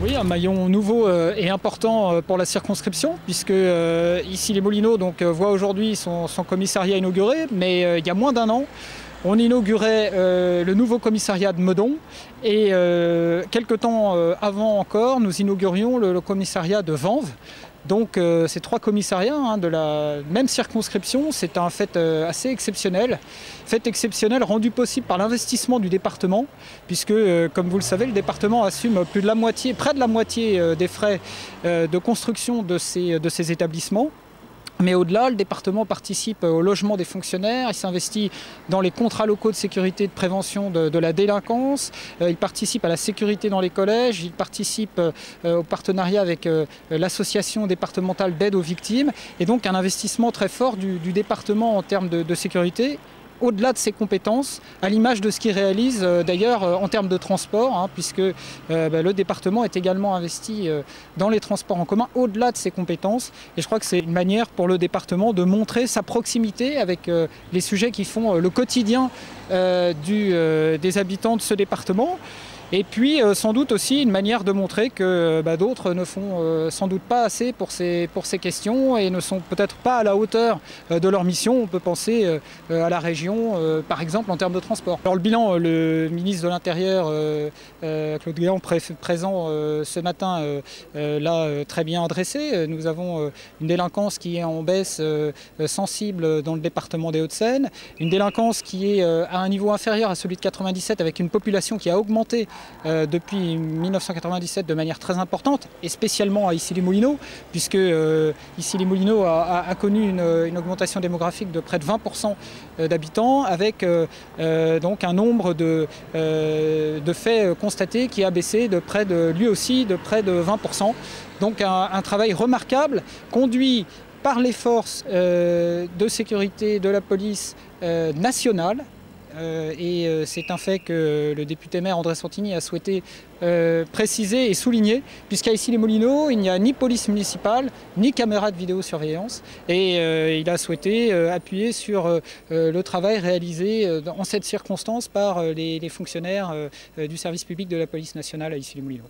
Oui, un maillon nouveau et important pour la circonscription, puisque Issy-les-Moulineaux voit aujourd'hui son commissariat inauguré, mais il y a moins d'un an, on inaugurait le nouveau commissariat de Meudon et quelques temps avant encore, nous inaugurions le commissariat de Vanves. Donc ces trois commissariats de la même circonscription, c'est un fait assez exceptionnel. Fait exceptionnel rendu possible par l'investissement du département, puisque comme vous le savez, le département assume plus de la moitié, près de la moitié des frais de construction de ces établissements. Mais au-delà, le département participe au logement des fonctionnaires, il s'investit dans les contrats locaux de sécurité et de prévention de la délinquance, il participe à la sécurité dans les collèges, il participe au partenariat avec l'association départementale d'aide aux victimes, et donc un investissement très fort du département en termes de sécurité, au-delà de ses compétences, à l'image de ce qu'il réalise d'ailleurs en termes de transport, puisque le département est également investi dans les transports en commun, au-delà de ses compétences. Et je crois que c'est une manière pour le département de montrer sa proximité avec les sujets qui font le quotidien des habitants de ce département. Et puis sans doute aussi une manière de montrer que d'autres ne font sans doute pas assez pour ces questions et ne sont peut-être pas à la hauteur de leur mission. On peut penser à la région, par exemple, en termes de transport. Alors le bilan, le ministre de l'Intérieur, Claude Guéant, présent ce matin, l'a très bien adressé. Nous avons une délinquance qui est en baisse sensible dans le département des Hauts-de-Seine, une délinquance qui est à un niveau inférieur à celui de 97, avec une population qui a augmenté depuis 1997 de manière très importante, et spécialement à Issy-les-Moulineaux, puisque Issy-les-Moulineaux a connu une augmentation démographique de près de 20% d'habitants, avec donc un nombre de faits constatés qui a baissé lui aussi de près de 20%. Donc un travail remarquable conduit par les forces de sécurité de la police nationale. Et c'est un fait que le député-maire André Santini a souhaité préciser et souligner, puisqu'à Issy-les-Moulineaux, il n'y a ni police municipale, ni caméra de vidéosurveillance. Et il a souhaité appuyer sur le travail réalisé en cette circonstance par les fonctionnaires du service public de la police nationale à Issy-les-Moulineaux.